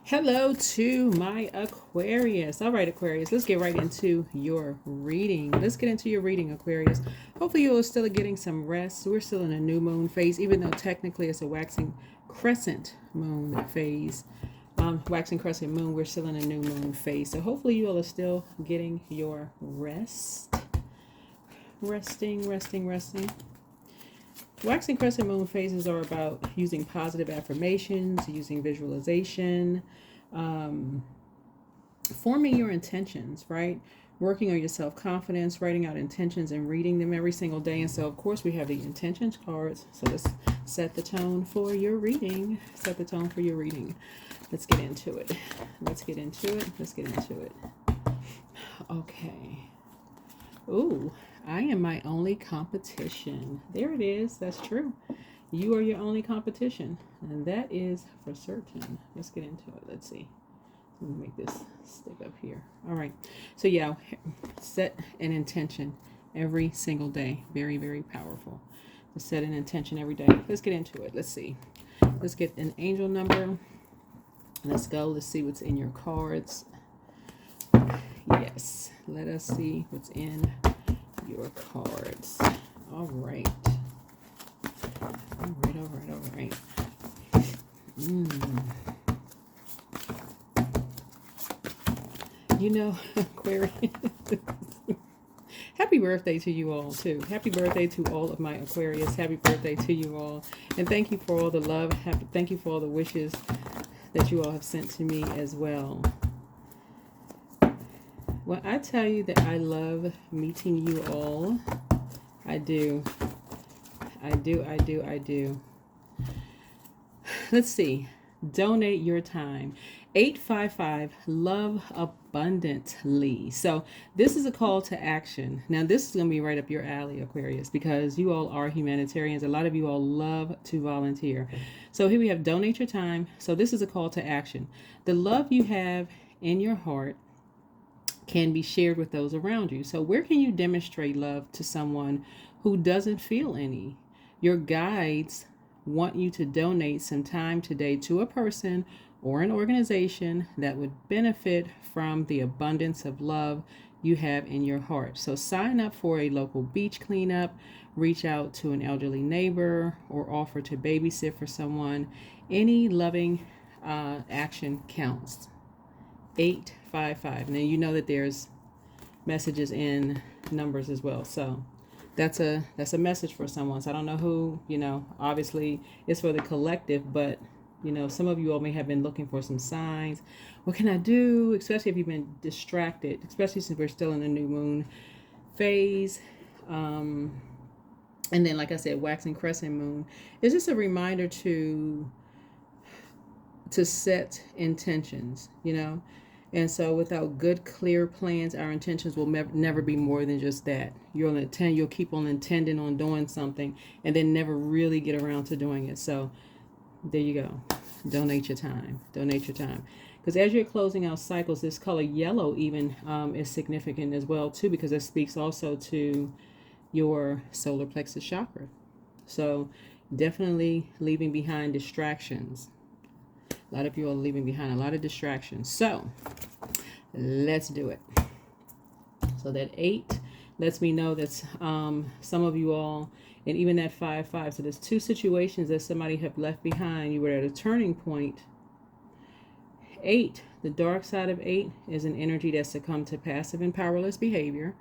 Hello to my Aquarius. All right, Aquarius, let's get right into your reading. Aquarius. Hopefully you are still getting some rest. We're still in a new moon phase, even though technically it's a waxing crescent moon phase. Waxing crescent moon, we're still in a new moon phase. So hopefully you all are still getting your rest. Resting. Waxing crescent moon phases are about using positive affirmations, using visualization, forming your intentions, right? Working on your self-confidence, writing out intentions and reading them every single day. And so, of course, we have the intentions cards. So let's set the tone for your reading. Let's get into it. Okay. Ooh, I am my only competition. There it is. That's true. You are your only competition. And that is for certain. Let's get into it. Let's see. Let me make this stick up here. All right. So yeah, set an intention every single day. Very, very powerful. To set an intention every day. Let's get into it. Let's see. Let's get an angel number. Let's go. Let's see what's in your cards. Yes. Let us see what's in your cards. All right. You know, Aquarius. Happy birthday to you all, too. Happy birthday to all of my Aquarius. Happy birthday to you all. And thank you for all the love. Thank you for all the wishes that you all have sent to me as well. Well, I tell you that I love meeting you all. I do. Let's see. Donate your time. 855 love abundantly. So this is a call to action. Now this is going to be right up your alley, Aquarius, because you all are humanitarians. A lot of you all love to volunteer. So here we have donate your time. So this is a call to action. The love you have in your heart can be shared with those around you. So where can you demonstrate love to someone who doesn't feel any? Your guides want you to donate some time today to a person or an organization that would benefit from the abundance of love you have in your heart. So sign up for a local beach cleanup, reach out to an elderly neighbor, or offer to babysit for someone. Any loving action counts. 855. Now you know that there's messages in numbers as well. So that's a message for someone. So I don't know who, obviously it's for the collective, but some of you all may have been looking for some signs. What can I do? Especially if you've been distracted, especially since we're still in the new moon phase. And then, like I said, waxing crescent moon is just a reminder to set intentions, And so without good, clear plans, our intentions will never be more than just that. You'll keep on intending on doing something and then never really get around to doing it. So there you go. Donate your time. Because as you're closing out cycles, this color yellow even is significant as well, too, because it speaks also to your solar plexus chakra. So definitely leaving behind distractions. A lot of you are leaving behind a lot of distractions. So let's do it. So that 8 lets me know that some of you all, and even that 5. So there's 2 situations that somebody have left behind. You were at a turning point. 8, the dark side of 8 is an energy that succumbed to passive and powerless behavior.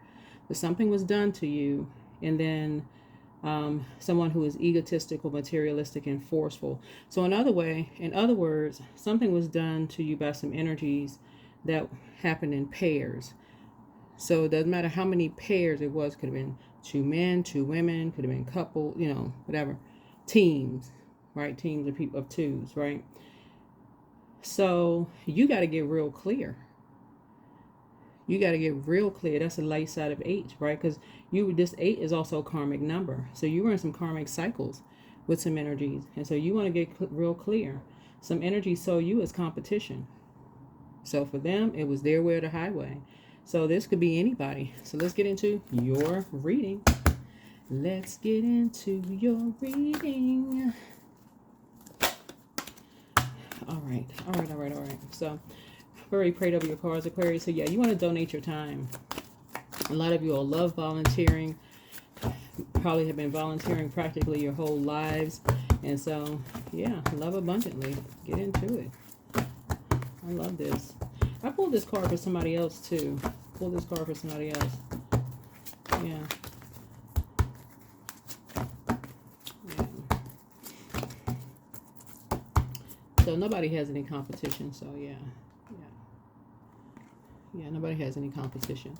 But something was done to you, and then someone who is egotistical, materialistic, and forceful. So in other words, something was done to you by some energies that happened in pairs. So it doesn't matter how many pairs it was. Could have been 2 men, 2 women, could have been couple, whatever. Teams, right? Teams of people of 2s, right? So you got to get real clear. That's the light side of 8, right? Because this 8 is also a karmic number. So you were in some karmic cycles with some energies. And so you want to get real clear. Some energies saw you as competition. So for them, it was their way or the highway. So this could be anybody. So let's get into your reading. All right. All right. All right. All right. So I've already prayed over your cards, Aquarius. So yeah, you want to donate your time. A lot of you all love volunteering. Probably have been volunteering practically your whole lives. And so, yeah, love abundantly. Get into it. I love this. I pulled this card for somebody else, too. Pull this card for somebody else. Yeah. Yeah. So nobody has any competition. So, yeah. Yeah, nobody has any competition.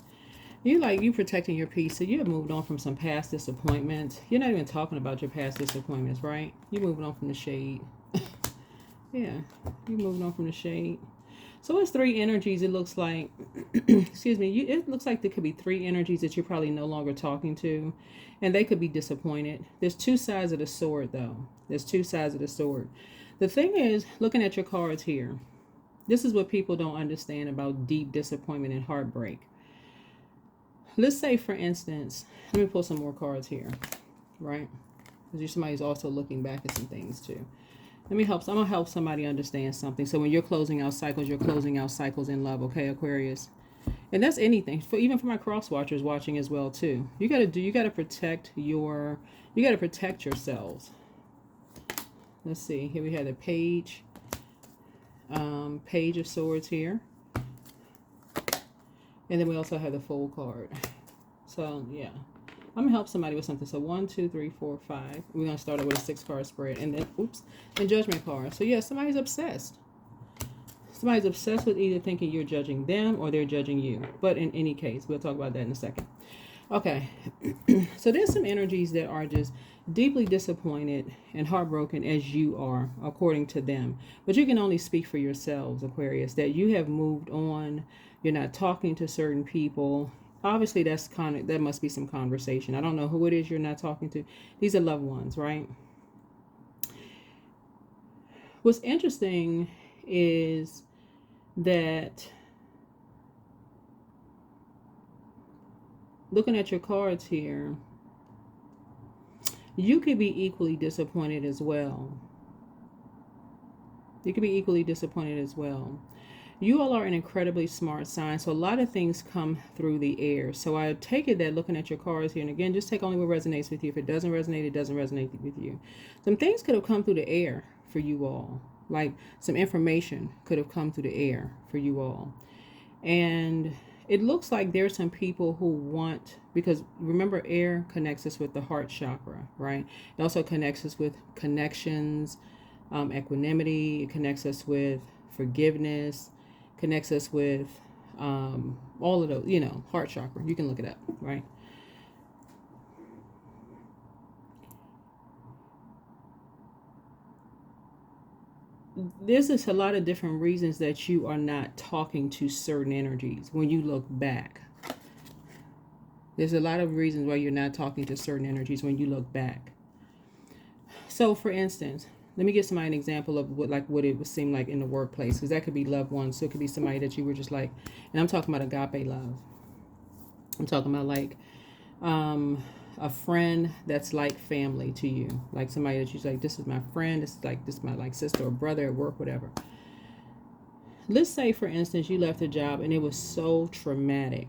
You protecting your peace. So you have moved on from some past disappointments. You're not even talking about your past disappointments, right? You're moving on from the shade. Yeah, you're moving on from the shade. So it's three energies. It looks like, excuse me, it looks like there could be three energies that you're probably no longer talking to, and they could be disappointed. There's two sides of the sword, though. There's two sides of the sword. The thing is, looking at your cards here, this is what people don't understand about deep disappointment and heartbreak. Let's say, for instance, let me pull some more cards here, right? Because you're somebody who's also looking back at some things too. I'm gonna help somebody understand something. So when you're closing out cycles in love, okay, Aquarius? And that's anything. Even for my cross watchers watching as well too. You gotta protect yourselves. Let's see. Here we have the page of swords here. And then we also have the Fool card. So, yeah. I'm going to help somebody with something. So, 1, 2, 3, 4, 5. We're going to start it with a 6-card spread. And then, and Judgment card. So, yeah, somebody's obsessed. Somebody's obsessed with either thinking you're judging them or they're judging you. But in any case, we'll talk about that in a second. Okay. So, there's some energies that are just deeply disappointed and heartbroken as you are, according to them. But you can only speak for yourselves, Aquarius, that you have moved on. You're not talking to certain people. Obviously, that must be some conversation. I don't know who it is you're not talking to. These are loved ones, right? What's interesting is that looking at your cards here, you could be equally disappointed as well. You could be equally disappointed as well. You all are an incredibly smart sign, so a lot of things come through the air. So I take it that looking at your cards here, and again, just take only what resonates with you. If it doesn't resonate, it doesn't resonate with you. Some things could have come through the air for you all. Like some information could have come through the air for you all. And it looks like there's some people who want, because remember, air connects us with the heart chakra, right? It also connects us with connections, equanimity. It connects us with forgiveness, connects us with all of those, heart chakra. You can look it up, right? There's just a lot of different reasons that you are not talking to certain energies when you look back. There's a lot of reasons why you're not talking to certain energies when you look back. So, for instance, let me give somebody an example of what it would seem like in the workplace, because that could be loved ones. So it could be somebody that you were just like, and I'm talking about agape love. I'm talking about like a friend that's like family to you, like somebody that you're like, this is my friend, this is my like sister or brother at work, whatever. Let's say, for instance, you left a job and it was so traumatic.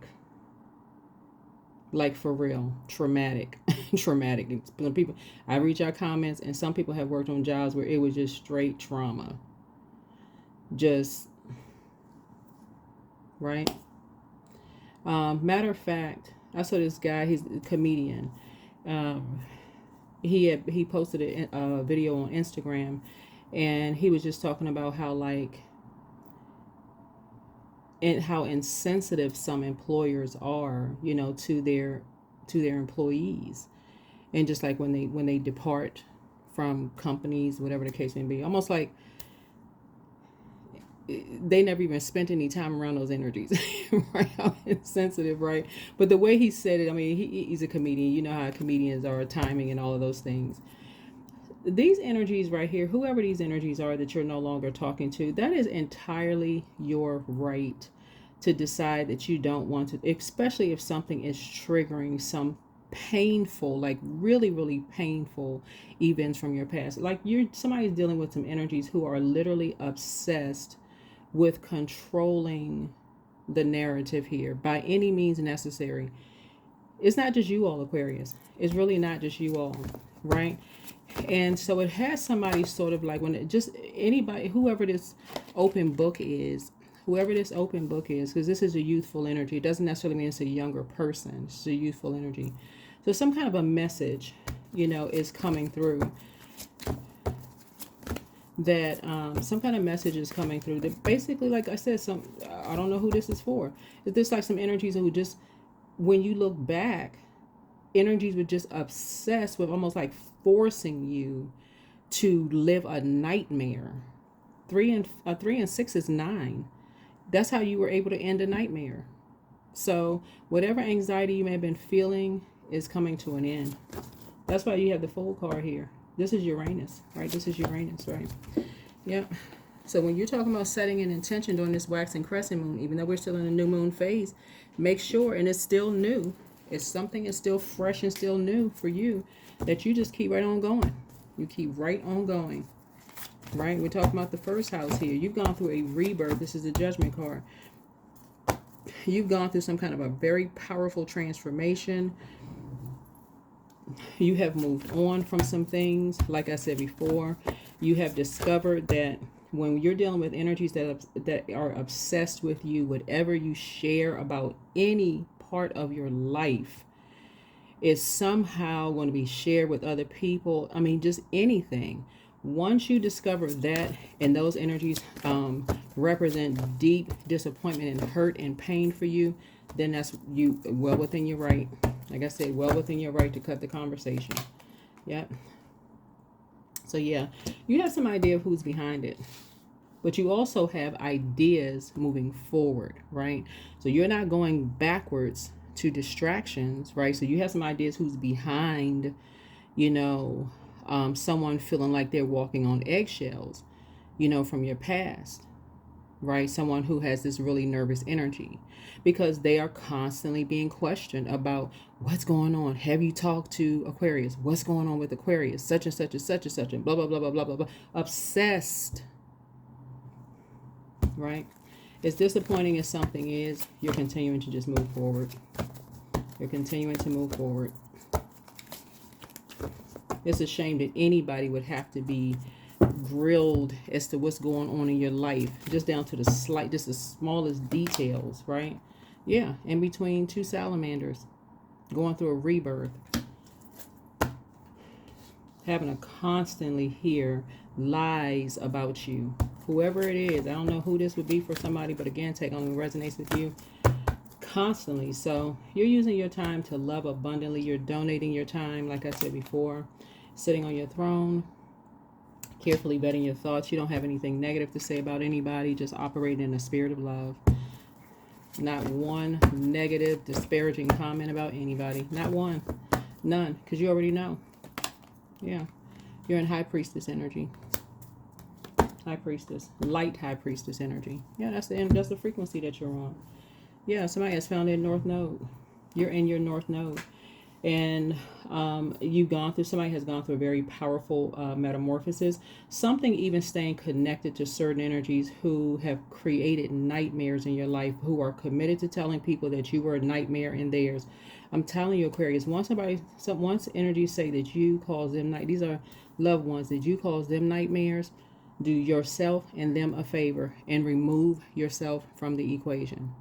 Like for real, traumatic. Traumatic. Some people, I read your comments, and some people have worked on jobs where it was just straight trauma. Just, right? Matter of fact, I saw this guy, he's a comedian. He posted a video on Instagram, and he was just talking about how how insensitive some employers are, to their employees. And just like when they depart from companies, whatever the case may be, almost like they never even spent any time around those energies. Right? How insensitive, right? But the way he said it, I mean, he's a comedian. You know how comedians are, timing and all of those things. These energies right here, whoever these energies are that you're no longer talking to, that is entirely your right to decide that you don't want to, especially if something is triggering painful, like really, really painful events from your past. Like somebody's dealing with some energies who are literally obsessed with controlling the narrative here by any means necessary. It's not just you all, Aquarius. It's really not just you all, right? And so it has somebody sort of like, when it just anybody, whoever this open book is, because this is a youthful energy. It doesn't necessarily mean it's a younger person. It's a youthful energy. So some kind of a message, is coming through. That some kind of message is coming through. That basically, like I said, I don't know who this is for. Is this like some energies who just, when you look back, energies were just obsessed with almost like forcing you to live a nightmare. 3 and 6 is 9. That's how you were able to end a nightmare. So whatever anxiety you may have been feeling is coming to an end. That's why you have the Fool card here. This is Uranus, right? This is Uranus, right? Yep. So when you're talking about setting an intention during this waxing crescent moon, even though we're still in a new moon phase, make sure, and it's still new, it's something that's still fresh and still new for you, that you just keep right on going. You keep right on going, right? We're talking about the first house here. You've gone through a rebirth. This is the Judgment card. You've gone through some kind of a very powerful transformation. You have moved on from some things. Like I said before, you have discovered that when you're dealing with energies that are obsessed with you, whatever you share about any part of your life is somehow going to be shared with other people. I mean, just anything. Once you discover that, and those energies represent deep disappointment and hurt and pain for you, then that's you well within your right. Like I said, well within your right to cut the conversation. Yep. So yeah, you have some idea of who's behind it. But you also have ideas moving forward, right? So you're not going backwards to distractions, right? So you have some ideas who's behind, someone feeling like they're walking on eggshells, from your past, right? Someone who has this really nervous energy because they are constantly being questioned about what's going on. Have you talked to Aquarius? What's going on with Aquarius? Such and such and such and such and blah, blah, blah, blah, blah, blah, blah. Obsessed, right? As disappointing as something is, you're continuing to just move forward. You're continuing to move forward. It's a shame that anybody would have to be grilled as to what's going on in your life, just down to the smallest details, right? Yeah, in between two salamanders, going through a rebirth, having to constantly hear lies about you. Whoever it is, I don't know who this would be for somebody, but again, take on what resonates with you constantly. So you're using your time to love abundantly. You're donating your time, like I said before, sitting on your throne, carefully vetting your thoughts. You don't have anything negative to say about anybody, just operating in a spirit of love. Not one negative, disparaging comment about anybody. Not one. None, because you already know. Yeah. You're in High Priestess energy. High Priestess. Light High Priestess energy. Yeah, that's the frequency that you're on. Yeah, somebody has found their North Node. You're in your North Node. And somebody has gone through a very powerful metamorphosis. Something even staying connected to certain energies who have created nightmares in your life, who are committed to telling people that you were a nightmare in theirs. I'm telling you, Aquarius, once energies say that you cause them these are loved ones, that you cause them nightmares, do yourself and them a favor and remove yourself from the equation.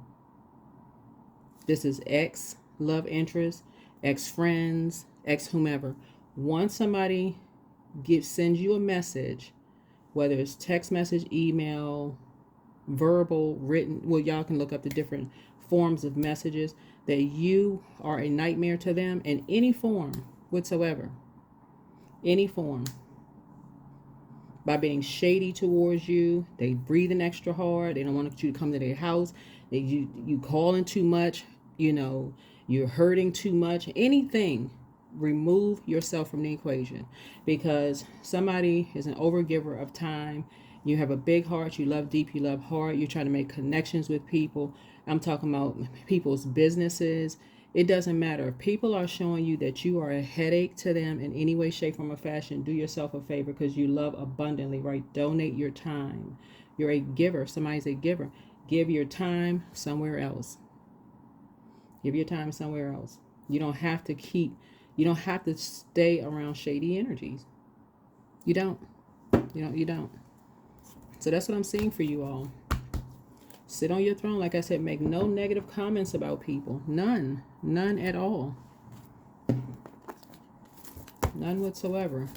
This is ex love interest, ex-friends, ex-whomever. Once somebody sends you a message, whether it's text message, email, verbal, written, well, y'all can look up the different forms of messages, that you are a nightmare to them in any form whatsoever. Any form. By being shady towards you, they breathing extra hard, they don't want you to come to their house, you calling too much, you're hurting too much, anything, remove yourself from the equation, because somebody is an overgiver of time. You have a big heart, you love deep, you love hard, you're trying to make connections with people. I'm talking about people's businesses It doesn't matter. If people are showing you that you are a headache to them in any way, shape, form, or fashion, do yourself a favor because you love abundantly, right? Donate your time. You're a giver. Somebody's a giver. Give your time somewhere else. Give your time somewhere else. You don't have to stay around shady energies. You don't. You don't. So that's what I'm seeing for you all. Sit on your throne. Like I said, make no negative comments about people. None. None at all. None whatsoever.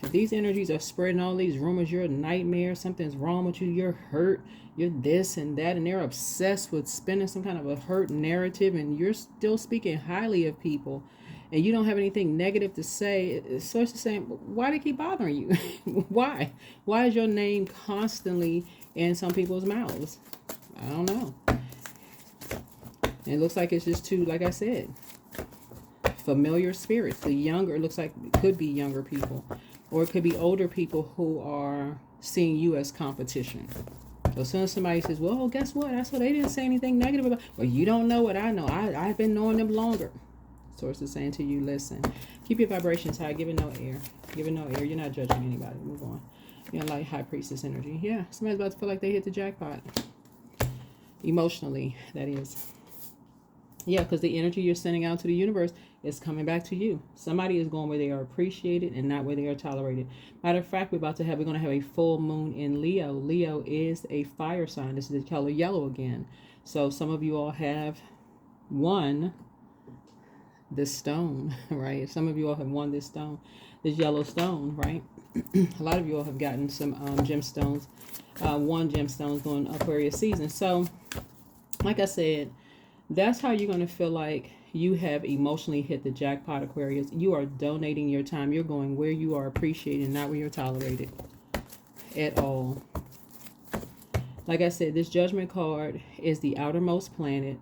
If these energies are spreading all these rumors, you're a nightmare, something's wrong with you, you're hurt, you're this and that, and they're obsessed with spinning some kind of a hurt narrative, and you're still speaking highly of people, and you don't have anything negative to say, it starts to say, why do they keep bothering you? Why? Why is your name constantly in some people's mouths? I don't know. It looks like it's just too, like I said, familiar spirits. The younger, it looks like it could be younger people, or it could be older people who are seeing you as competition. So as soon as somebody says, well, guess what? That's what they didn't say anything negative about. Well, you don't know what I know. I've been knowing them longer. Source is saying to you, listen, keep your vibrations high. Give it no air. Give it no air. You're not judging anybody. Move on. You're like high priestess energy. Yeah, somebody's about to feel like they hit the jackpot. Emotionally, that is. Yeah, because the energy you're sending out to the universe is coming back to you. Somebody is going where they are appreciated and not where they are tolerated. Matter of fact, we're going to have a full moon in Leo. Leo is a fire sign. This is the color yellow again. So some of you all have won this stone, right? Some of you all have won this stone, this yellow stone, right? A lot of you all have gotten some gemstones, one gemstones during Aquarius season. So, like I said, that's how you're going to feel like you have emotionally hit the jackpot, Aquarius. You are donating your time. You're going where you are appreciated, not where you're tolerated at all. Like I said, this judgment card is the outermost planet.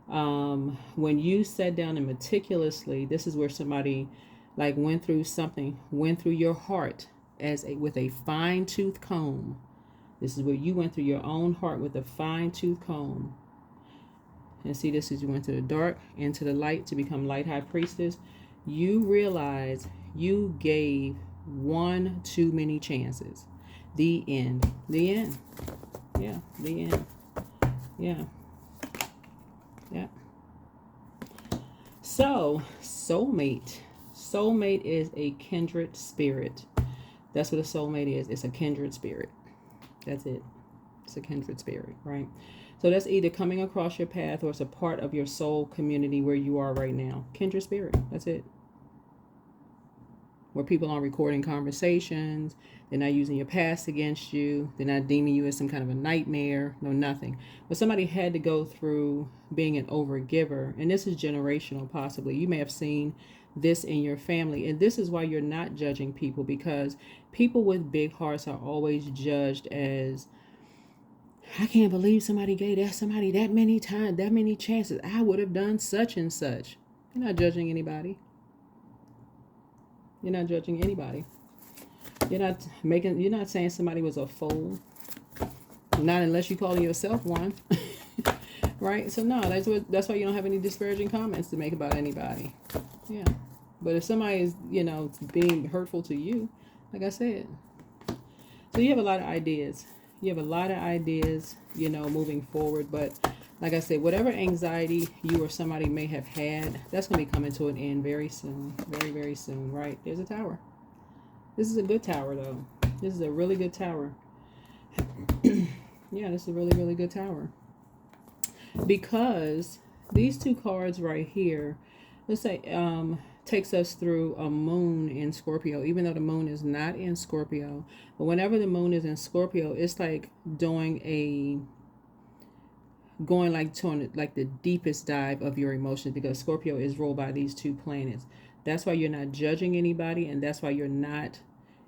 When you sat down and meticulously, this is where somebody like went through something, went through your heart with a fine-tooth comb. This is where you went through your own heart with a fine-tooth comb. And see, this is you went to the dark, into the light to become light high priestess. You realize you gave one too many chances. The end. The end. Yeah, the end. Yeah. Yeah. So, soulmate. Soulmate is a kindred spirit. That's what a soulmate is. It's a kindred spirit. That's it. It's a kindred spirit, right? So that's either coming across your path or it's a part of your soul community where you are right now. Kindred spirit. That's it. Where people aren't recording conversations. They're not using your past against you. They're not deeming you as some kind of a nightmare. No, nothing. But somebody had to go through being an overgiver. And this is generational, possibly. You may have seen this in your family. And this is why you're not judging people, because people with big hearts are always judged as, I can't believe somebody gave somebody that many times, that many chances. I would have done such and such. You're not judging anybody. You're not judging anybody. You're not saying somebody was a fool. Not unless you call yourself one. Right? So no, that's why you don't have any disparaging comments to make about anybody. Yeah. But if somebody is, being hurtful to you, like I said. So you have a lot of ideas. Moving forward. But like I said, whatever anxiety you or somebody may have had, that's going to be coming to an end very soon. Very, very soon, right? There's a tower. This is a good tower, though. This is a really good tower. Yeah, this is a really, really good tower. Because these two cards right here, let's say, takes us through a moon in Scorpio, even though the moon is not in Scorpio. But whenever the moon is in Scorpio, it's like going like to like the deepest dive of your emotions, because Scorpio is ruled by these two planets. That's why you're not judging anybody, and that's why you're not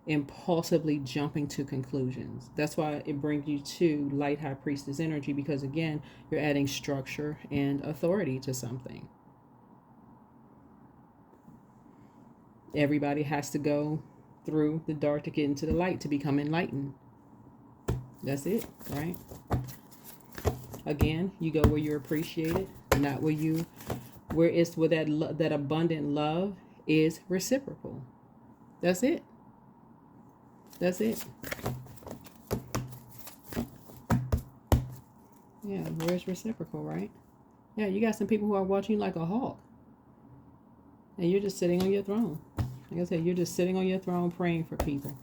impulsively jumping to conclusions. That's why it brings you to light high priestess energy, because again, you're adding structure and authority to something. Everybody has to go through the dark to get into the light to become enlightened. That's it, right? Again, you go where you're appreciated, not where you, where it's where that abundant love is reciprocal. That's it. That's it. Yeah, where's reciprocal, right? Yeah, you got some people who are watching you like a hawk. And you're just sitting on your throne. Like I said, you're just sitting on your throne praying for people.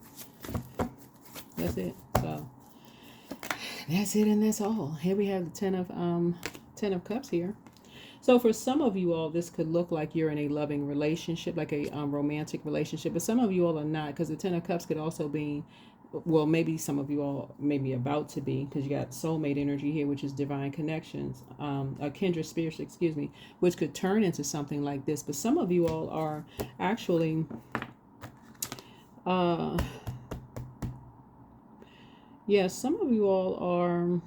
That's it. So that's it, and that's all. Here we have the Ten of Cups here. So for some of you all, this could look like you're in a loving relationship, like a romantic relationship. But some of you all are not, because the Ten of Cups could also be, well, maybe some of you all may be about to be, because you got soulmate energy here, which is divine connections, kindred spirits, excuse me, which could turn into something like this. But some of you all are actually, yeah, some of you all are,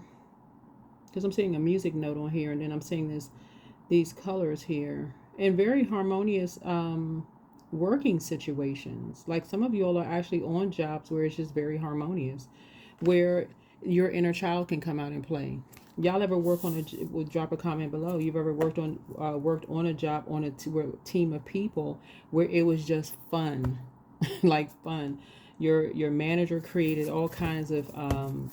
because I'm seeing a music note on here, and then I'm seeing these colors here, and very harmonious working situations. Like some of you all are actually on jobs where it's just very harmonious, where your inner child can come out and play. Y'all ever work on a, will drop a comment below, you've ever worked on a job on a team of people where it was just fun, like fun. Your manager created all kinds of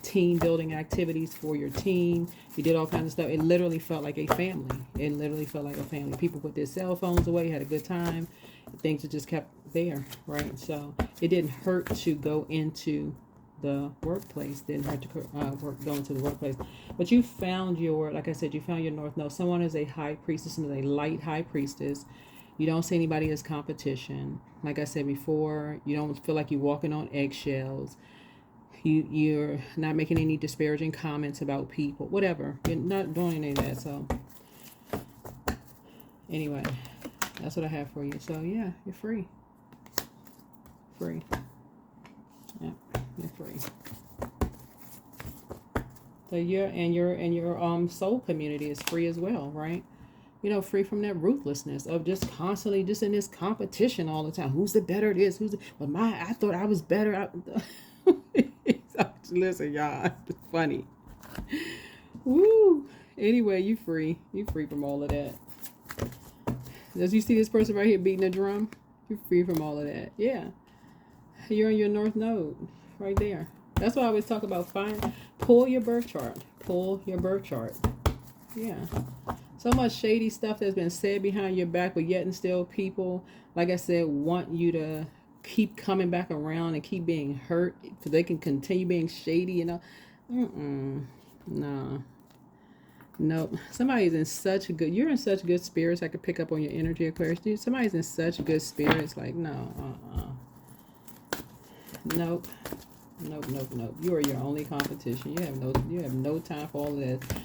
team building activities for your team. You did all kinds of stuff. It literally felt like a family. It literally felt like a family. People put their cell phones away, had a good time. Things just kept there, right? So it didn't hurt to go into the workplace. Didn't hurt to go into the workplace. But you found your, like I said, you found your North Node. Someone is a high priestess and a light high priestess. You don't see anybody as competition. Like I said before, you don't feel like you're walking on eggshells. You're not making any disparaging comments about people. Whatever. You're not doing any of that. So anyway, that's what I have for you. So yeah, you're free. Free. Yeah, you're free. So your soul community is free as well, right? You know, free from that ruthlessness of just constantly just in this competition all the time. Who's the better this? Who's the, well, I thought I was better. Listen, y'all, it's funny. Woo. Anyway, you free. You free from all of that. As you see this person right here beating the drum, you're free from all of that. Yeah. You're on your North Node right there. That's why I always talk about pull your birth chart. Pull your birth chart. Yeah. So much shady stuff that's been said behind your back, but yet and still people, like I said, want you to keep coming back around and keep being hurt so they can continue being shady, you know. No. Nope. Somebody's in such you're in such good spirits. I could pick up on your energy, Aquarius. Dude, somebody's in such good spirits. Like, no, Nope. Nope. You are your only competition. You have no time for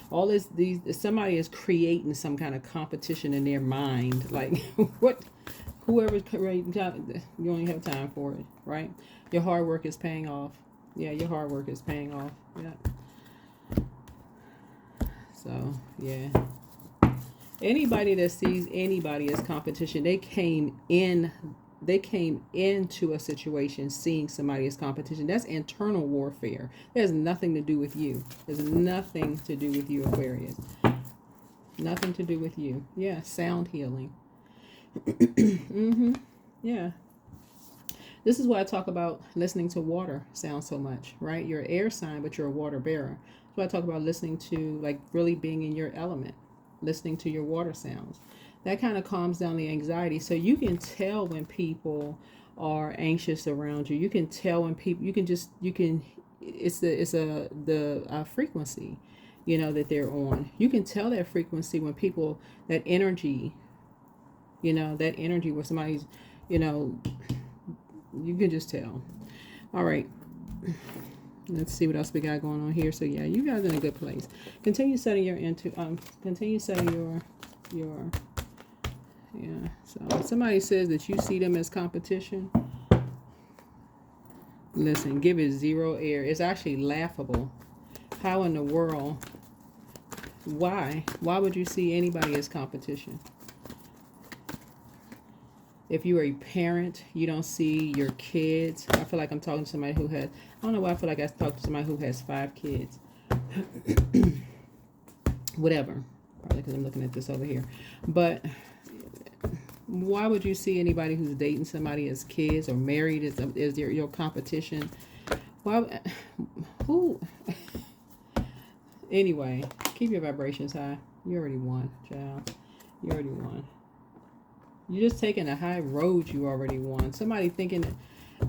all this. Somebody is creating some kind of competition in their mind. Like what? Whoever's creating, you only have time for it, right? Your hard work is paying off. Yeah, your hard work is paying off. Yeah. So yeah. Anybody that sees anybody as competition, they came into a situation seeing somebody as competition. That's internal warfare. That has nothing to do with you. There's nothing to do with you, Aquarius. Nothing to do with you. Yeah, sound healing. Yeah. This is why I talk about listening to water sound so much, right? You're an air sign, but you're a water bearer. That's why I talk about listening to, like, really being in your element, listening to your water sounds. That kind of calms down the anxiety. So you can tell when people are anxious around you. You can tell when people, it's the frequency, you know, that they're on. You can tell that frequency when people, that energy, you know, that energy where somebody's, you know, you can just tell. All right. Let's see what else we got going on here. So yeah, you guys are in a good place. Continue setting your yeah. So somebody says that you see them as competition. Listen, give it zero air. It's actually laughable. How in the world? Why? Why would you see anybody as competition? If you are a parent, you don't see your kids. I feel like I'm talking to somebody who has, I don't know why I feel like I talk to somebody who has 5 kids. Whatever. Probably because I'm looking at this over here. But why would you see anybody who's dating somebody as kids or married as your competition? Why? Who? Anyway, keep your vibrations high. You already won, child. You already won. You're just taking a high road. You already won. Somebody thinking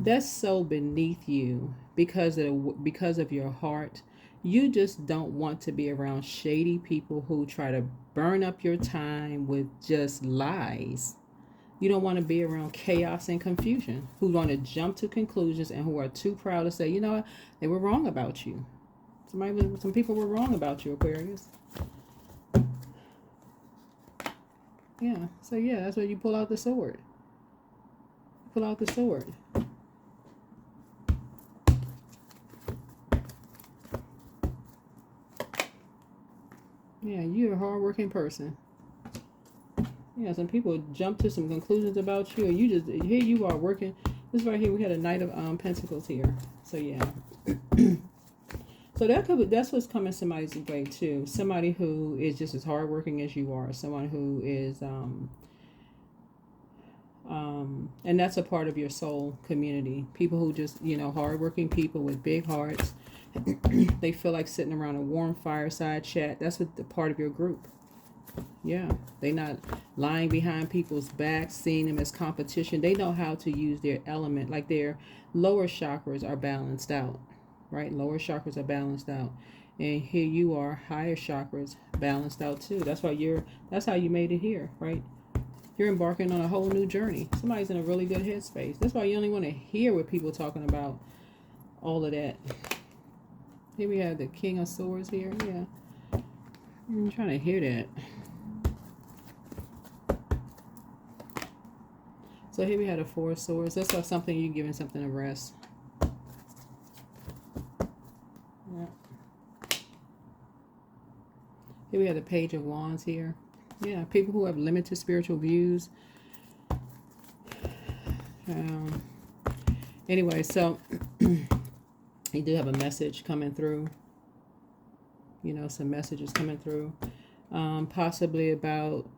that's so beneath you because of your heart. You just don't want to be around shady people who try to burn up your time with just lies. You don't want to be around chaos and confusion, who want to jump to conclusions and who are too proud to say, you know what, they were wrong about you. Some people were wrong about you, Aquarius. Yeah, so yeah, that's why you pull out the sword. Pull out the sword. Yeah, you're a hardworking person. Yeah, some people jump to some conclusions about you, and you just, here you are working. This right here, we had a Knight of Pentacles here. So yeah. So that's what's coming somebody's way too. Somebody who is just as hardworking as you are. Someone who is and that's a part of your soul community. People who just, you know, hardworking people with big hearts. They feel like sitting around a warm fireside chat. That's what the part of your group. Yeah, they not lying behind people's backs, seeing them as competition. They know how to use their element, like their lower chakras are balanced out, right? Lower chakras are balanced out, and here you are, higher chakras balanced out too. That's why that's how you made it here, right? You're embarking on a whole new journey. Somebody's in a really good headspace. That's why you only want to hear what people talking about all of that. Here we have the King of Swords here. Yeah, I'm trying to hear that. So here we had a Four of Swords. That's like something you're giving something a rest. Yeah. Here we have the Page of Wands here. Yeah, people who have limited spiritual views. Anyway, so you do have a message coming through. You know, some messages coming through. Possibly about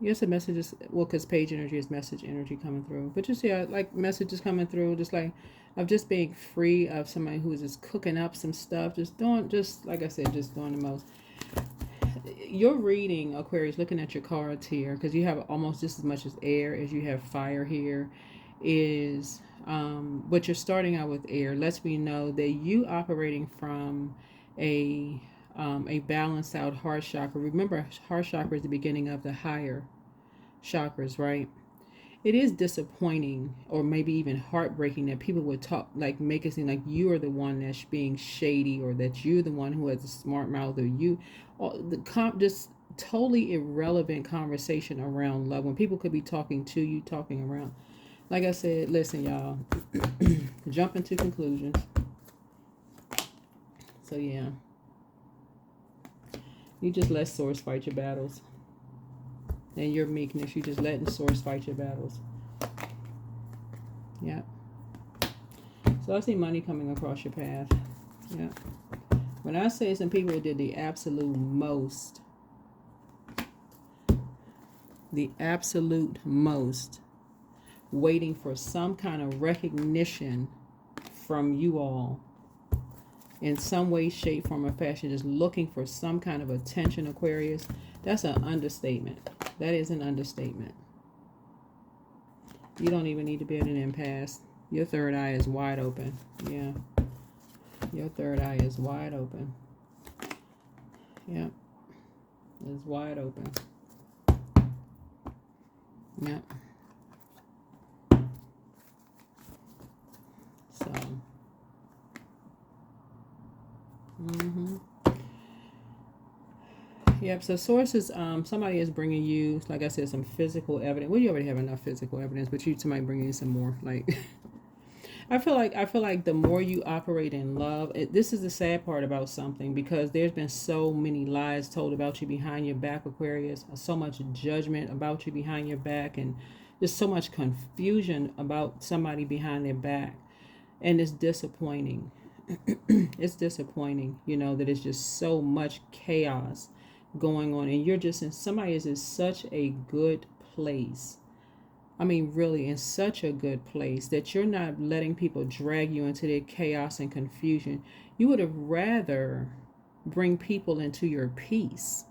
yes, the messages, well, because page energy is message energy coming through. But just, yeah, like messages coming through, just like of just being free of somebody who is just cooking up some stuff, just like I said, just doing the most. Your reading, Aquarius, looking at your cards here, because you have almost just as much as air as you have fire here, is, but you're starting out with air. Lets me know that you operating from a balanced out heart chakra. Remember, heart chakra is the beginning of the higher chakras, right? It is disappointing or maybe even heartbreaking that people would talk, like make it seem like you are the one that's being shady, or that you're the one who has a smart mouth, or you, just totally irrelevant conversation around love when people could be talking to you, talking around. Like I said, listen, y'all, jumping to conclusions. So yeah. You just let source fight your battles. And your meekness, you just letting source fight your battles. Yeah. So I see money coming across your path. Yeah. When I say some people did the absolute most, waiting for some kind of recognition from you all in some way, shape, form, or fashion, just looking for some kind of attention, Aquarius, that's an understatement. That is an understatement. You don't even need to be at an impasse. Your third eye is wide open. Yeah. Your third eye is wide open. Yep. It's wide open. Yep. So. Yep, so sources, somebody is bringing you, like I said, some physical evidence. Well, you already have enough physical evidence, but somebody bringing you some more. Like, I feel like the more you operate in love, this is the sad part about something, because there's been so many lies told about you behind your back, Aquarius, so much judgment about you behind your back, and there's so much confusion about somebody behind their back, and it's disappointing. It's disappointing, you know, that it's just so much chaos going on, and you're just in, somebody is in such a good place. I mean, really in such a good place that you're not letting people drag you into their chaos and confusion. You would have rather bring people into your peace,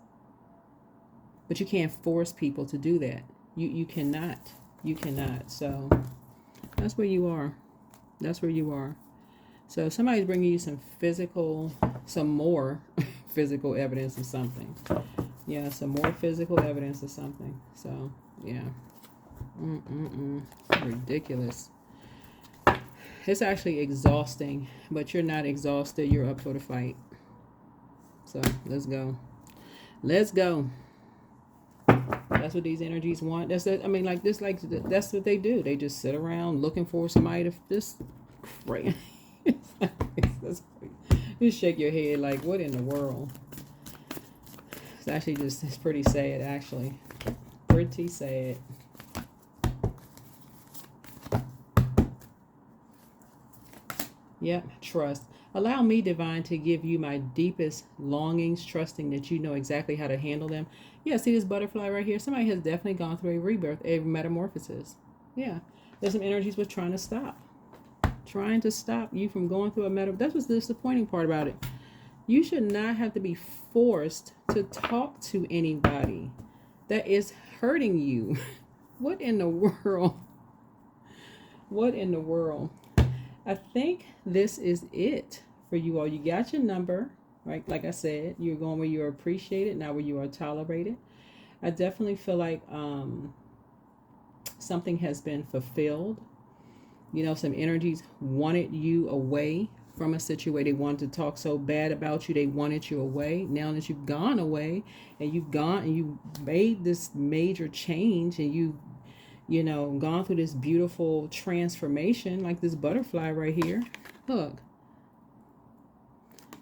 but you can't force people to do that. You cannot. You cannot. So that's where you are. That's where you are. So if somebody's bringing you some more physical evidence of something. Yeah, some more physical evidence of something. So, yeah. Ridiculous. It's actually exhausting, but you're not exhausted. You're up for the fight. So, let's go. Let's go. That's what these energies want. That's it. I mean, like this, like that's what they do. They just sit around looking for somebody to just crazy. You shake your head like, what in the world? It's actually just, it's pretty sad, actually. Pretty sad. Yep, trust. Allow me, divine, to give you my deepest longings, trusting that you know exactly how to handle them. Yeah, see this butterfly right here? Somebody has definitely gone through a rebirth, a metamorphosis. Yeah, there's some energies with trying to stop. Trying to stop you from going through a that's what's the disappointing part about it. You should not have to be forced to talk to anybody that is hurting you. What in the world? What in the world? I think this is it for you all. You got your number, right? Like I said, you're going where you're appreciated, not where you are tolerated. I definitely feel like something has been fulfilled. You know, some energies wanted you away from a situation. They wanted to talk so bad about you. They wanted you away. Now that you've gone away and you've gone and you made this major change and you know, gone through this beautiful transformation, like this butterfly right here. Look.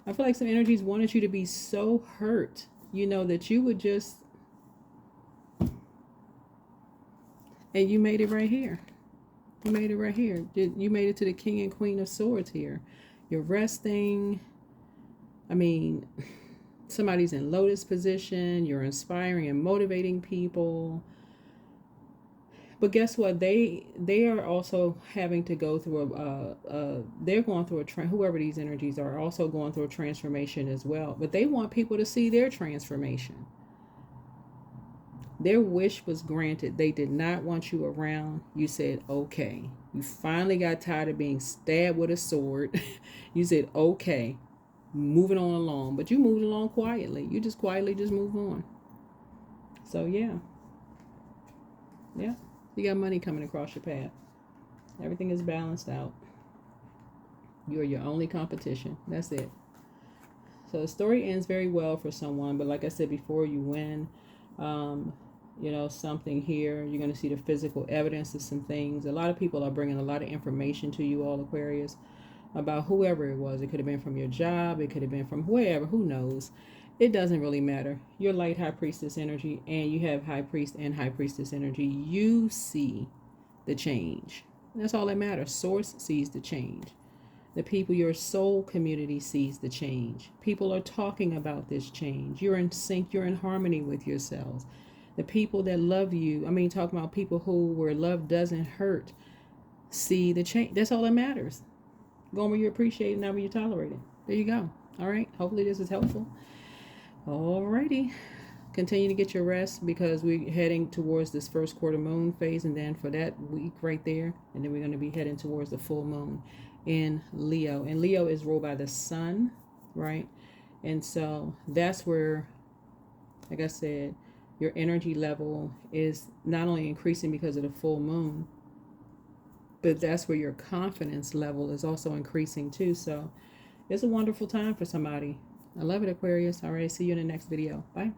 I feel like some energies wanted you to be so hurt, you know, that you would just, and you made it right here. You made it right here. You made it to the King and Queen of Swords here. You're resting. I mean, somebody's in lotus position. You're inspiring and motivating people. But guess what? They are also having to go through they're going through whoever these energies are also going through a transformation as well. But they want people to see their transformation. Their wish was granted. They did not want you around. You said, okay. You finally got tired of being stabbed with a sword. You said, okay, moving on along. But you moved along quietly. You just quietly just moved on. So, yeah. Yeah. You got money coming across your path. Everything is balanced out. You are your only competition. That's it. So the story ends very well for someone. But like I said before, you win. You know, something here. You're going to see the physical evidence of some things. A lot of people are bringing a lot of information to you all, Aquarius, about whoever it was. It could have been from your job. It could have been from wherever. Who knows? It doesn't really matter. You're light high priestess energy, and you have high priest and high priestess energy. You see the change. That's all that matters. Source sees the change. The people, your soul community sees the change. People are talking about this change. You're in sync. You're in harmony with yourselves. The people that love you, I mean, talking about people where love doesn't hurt, see the change. That's all that matters. Going where you appreciate it, not where you tolerate it. There you go. All right. Hopefully this is helpful. Alrighty. Continue to get your rest because we're heading towards this first quarter moon phase, and then for that week right there, and then we're going to be heading towards the full moon in Leo. And Leo is ruled by the sun, right? And so that's where, like I said, your energy level is not only increasing because of the full moon, but that's where your confidence level is also increasing too. So it's a wonderful time for somebody. I love it, Aquarius. All right, see you in the next video. Bye.